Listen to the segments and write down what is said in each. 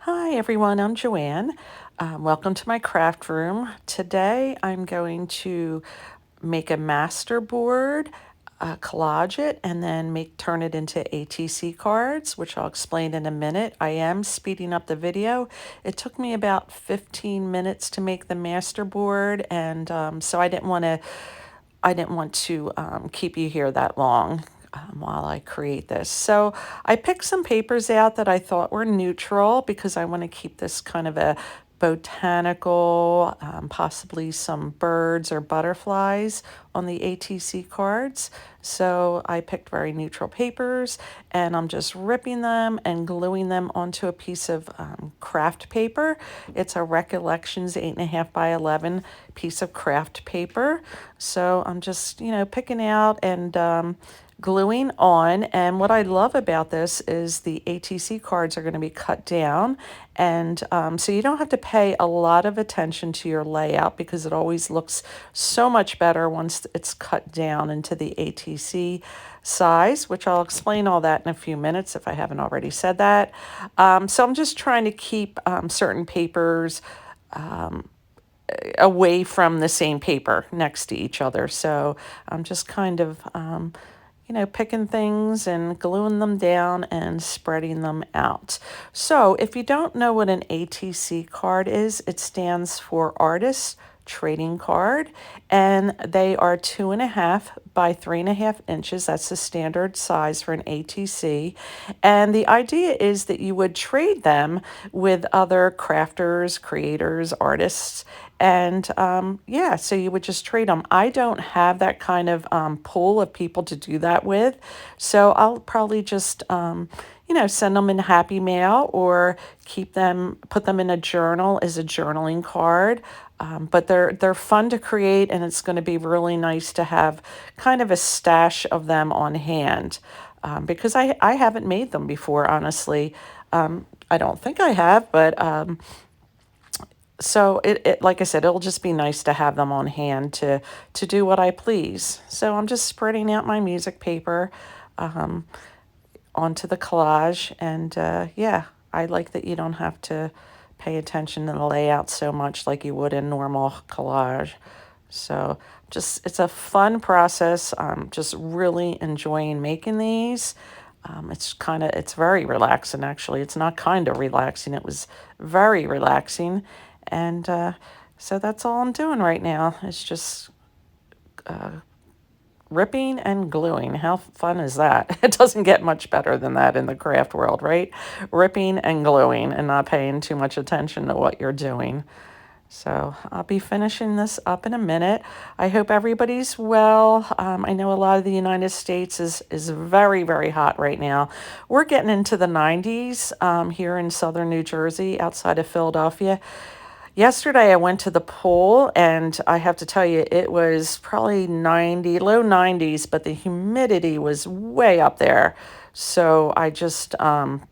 Hi everyone, I'm Joanne. Welcome to my craft room. Today I'm going to make a masterboard, collage it, and then turn it into ATC cards, which I'll explain in a minute. I am speeding up the video. It took me about 15 minutes to make the masterboard, and so I didn't want to keep you here that long while I create this. So I picked some papers out that I thought were neutral because I want to keep this kind of a botanical, possibly some birds or butterflies on the ATC cards. So I picked very neutral papers and I'm just ripping them and gluing them onto a piece of craft paper. It's a Recollections 8.5 by 11 piece of craft paper. So I'm just, picking out and gluing on. And what I love about this is the ATC cards are going to be cut down. And so you don't have to pay a lot of attention to your layout because it always looks so much better once it's cut down into the ATC size, which I'll explain all that in a few minutes if I haven't already said that. So I'm just trying to keep certain papers away from the same paper next to each other. So I'm just kind of picking things and gluing them down and spreading them out. So if you don't know what an ATC card is, it stands for Artist Trading Card, and they are 2.5 by 3.5 inches. That's the standard size for an ATC. And the idea is that you would trade them with other crafters, creators, artists, and yeah, so you would just trade them. I don't have that kind of pool of people to do that with. So I'll probably just, send them in Happy Mail or put them in a journal as a journaling card. But they're fun to create, and it's going to be really nice to have kind of a stash of them on hand because I haven't made them before, honestly. I don't think I have, but so it like I said, it'll just be nice to have them on hand to do what I please. So I'm just spreading out my music paper onto the collage, and yeah, I like that you don't have to pay attention to the layout so much like you would in normal collage. So just it's a fun process. I'm just really enjoying making these. It's very relaxing, actually. It's not kind of relaxing. It was very relaxing. And so that's all I'm doing right now. It's just ripping and gluing. How fun is that? It doesn't get much better than that in the craft world, right? Ripping and gluing and not paying too much attention to what you're doing. So I'll be finishing this up in a minute. I hope everybody's well. I know a lot of the United States is very, very hot right now. We're getting into the 90s here in southern New Jersey, outside of Philadelphia. Yesterday I went to the pool, and I have to tell you, it was probably 90, low 90s, but the humidity was way up there. So I just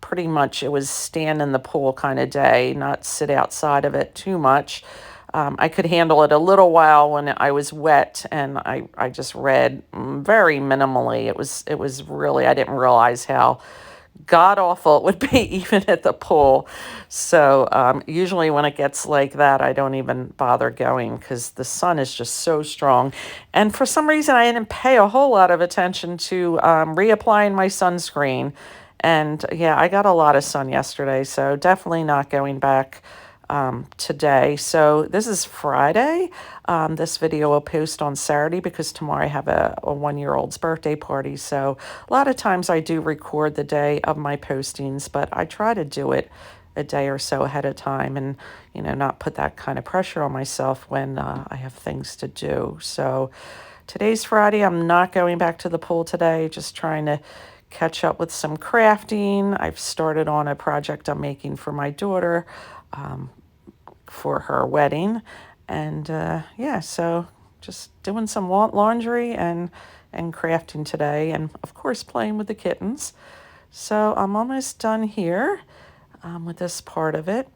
pretty much, it was stand in the pool kind of day, not sit outside of it too much. I could handle it a little while when I was wet, and I just read very minimally. It was really, I didn't realize how god awful it would be even at the pool. So usually when it gets like that, I don't even bother going because the sun is just so strong. And for some reason, I didn't pay a whole lot of attention to reapplying my sunscreen. And yeah, I got a lot of sun yesterday, so definitely not going back today. So this is Friday. This video will post on Saturday because tomorrow I have a 1-year-old's birthday party. So a lot of times I do record the day of my postings, but I try to do it a day or so ahead of time and, not put that kind of pressure on myself when I have things to do. So today's Friday. I'm not going back to the pool today, just trying to catch up with some crafting. I've started on a project I'm making for my daughter for her wedding. And yeah, so just doing some laundry and crafting today, and of course playing with the kittens. So I'm almost done here with this part of it.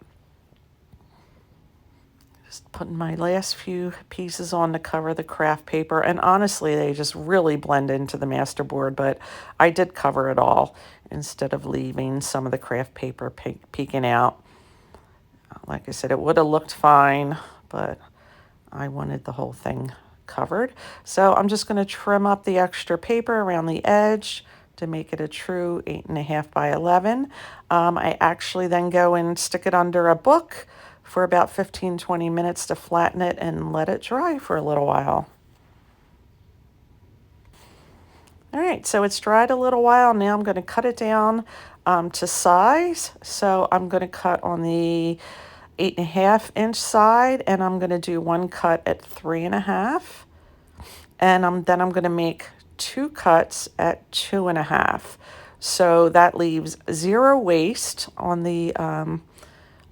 Just putting my last few pieces on to cover the craft paper, and honestly they just really blend into the masterboard, but I did cover it all instead of leaving some of the craft paper peeking out. Like I said, it would have looked fine, but I wanted the whole thing covered. So I'm just going to trim up the extra paper around the edge to make it a true 8.5 by 11. I actually then go and stick it under a book for about 15-20 minutes to flatten it and let it dry for a little while. All right, so it's dried a little while. Now I'm going to cut it down to size. So I'm going to cut on the 8.5 inch side, and I'm going to do one cut at 3.5. And then I'm going to make 2 cuts at 2.5. So that leaves 0 waste on the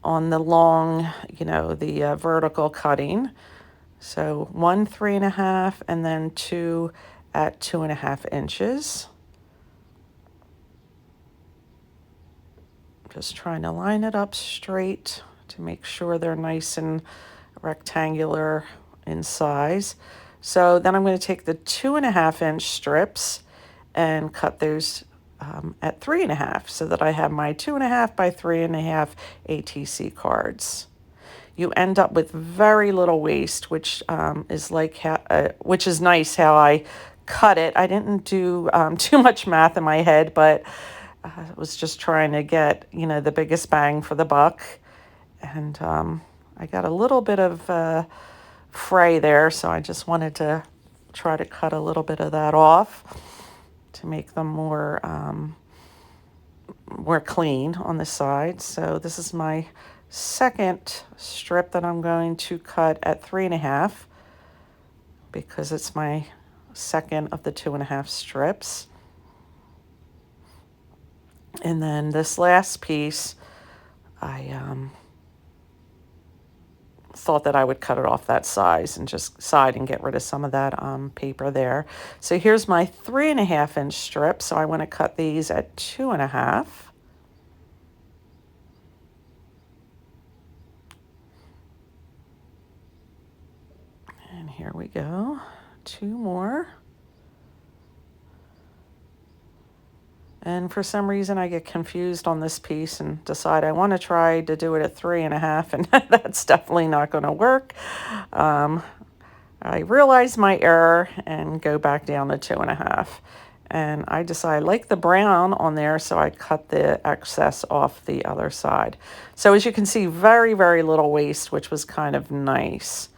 long, the vertical cutting. So 1 3.5 and then 2 at 2.5 inches. Just trying to line it up straight to make sure they're nice and rectangular in size. So then I'm going to take the 2.5 inch strips and cut those at 3.5 so that I have my 2.5 by 3.5 ATC cards. You end up with very little waste, which is which is nice how I cut it. I didn't do too much math in my head, but I was just trying to get the biggest bang for the buck, and I got a little bit of fray there, so I just wanted to try to cut a little bit of that off to make them more clean on the side. So this is my second strip that I'm going to cut at 3.5 because it's my second of the 2.5 strips. And then this last piece, I thought that I would cut it off that size and get rid of some of that paper there. So here's my 3.5 inch strip. So I want to cut these at 2.5. And here we go, 2 more. And for some reason I get confused on this piece and decide I want to try to do it at 3.5, and that's definitely not going to work. I realize my error and go back down to 2.5. And I decide I like the brown on there, so I cut the excess off the other side. So as you can see, very, very little waste, which was kind of nice.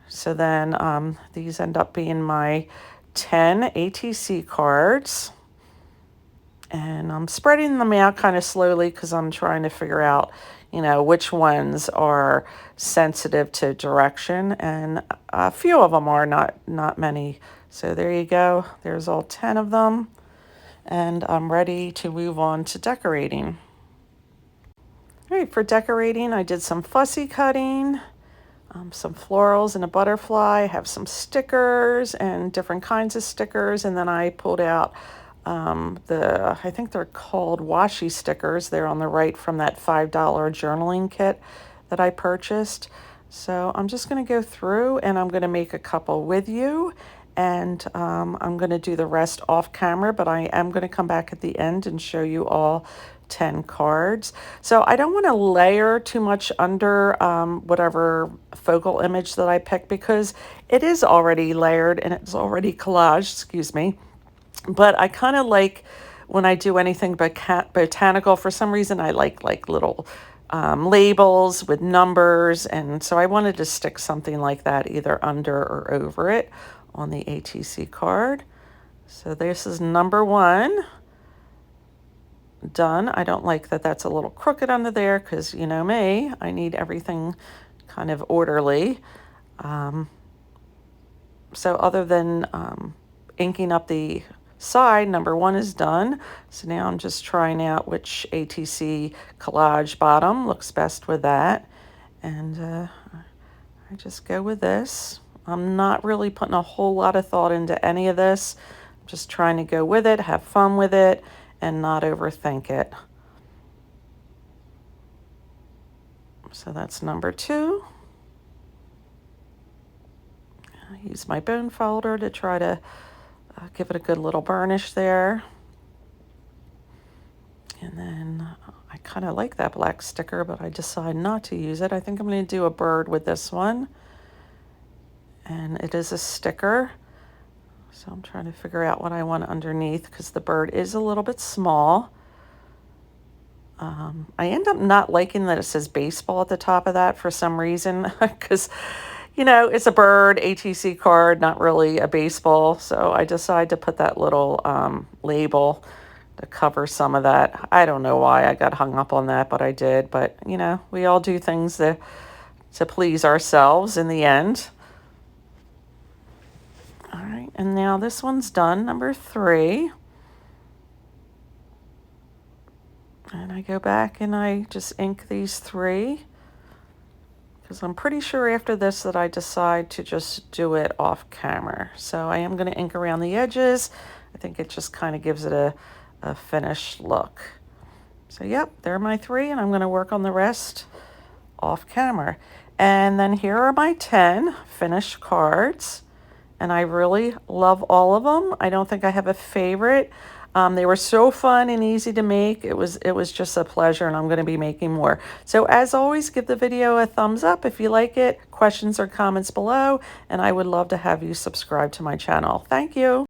So then these end up being my 10 ATC cards. And I'm spreading them out kind of slowly because I'm trying to figure out, which ones are sensitive to direction. And a few of them are, not many. So there you go. There's all 10 of them. And I'm ready to move on to decorating. All right, for decorating, I did some fussy cutting, some florals and a butterfly. I have some stickers and different kinds of stickers. And then I pulled out I think they're called washi stickers. They're on the right from that $5 journaling kit that I purchased. So I'm just going to go through and I'm going to make a couple with you, and I'm going to do the rest off camera, but I am going to come back at the end and show you all 10 cards. So I don't want to layer too much under whatever focal image that I pick because it is already layered and it's already collaged, excuse me. But I kind of like when I do anything botanical, for some reason I like little labels with numbers, and so I wanted to stick something like that either under or over it on the ATC card. So this is number 1 done. I don't like that that's a little crooked under there because you know me, I need everything kind of orderly. So other than inking up the side, number 1 is done. So now I'm just trying out which ATC collage bottom looks best with that. And I just go with this. I'm not really putting a whole lot of thought into any of this. I'm just trying to go with it, have fun with it, and not overthink it. So that's number 2. I use my bone folder to try to give it a good little burnish there. And then I I kind of like that black sticker, but I decide not to use it. I think I'm going to do a bird with this one. And it is a sticker. So I'm trying to figure out what I want underneath because the bird is a little bit small. I end up not liking that it says baseball at the top of that for some reason because, you know, it's a bird, ATC card, not really a baseball. So I decided to put that little label to cover some of that. I don't know why I got hung up on that, but I did. But, you know, we all do things to please ourselves in the end. All right, and now this one's done, number 3. And I go back and I just ink these 3 because I'm pretty sure after this that I decide to just do it off camera. So I am going to ink around the edges. I think it just kind of gives it a finished look. So yep, there are my 3, and I'm going to work on the rest off camera. And then here are my 10 finished cards. And I really love all of them. I don't think I have a favorite. They were so fun and easy to make. It was just a pleasure, and I'm going to be making more. So as always, give the video a thumbs up if you like it. Questions or comments below, and I would love to have you subscribe to my channel. Thank you.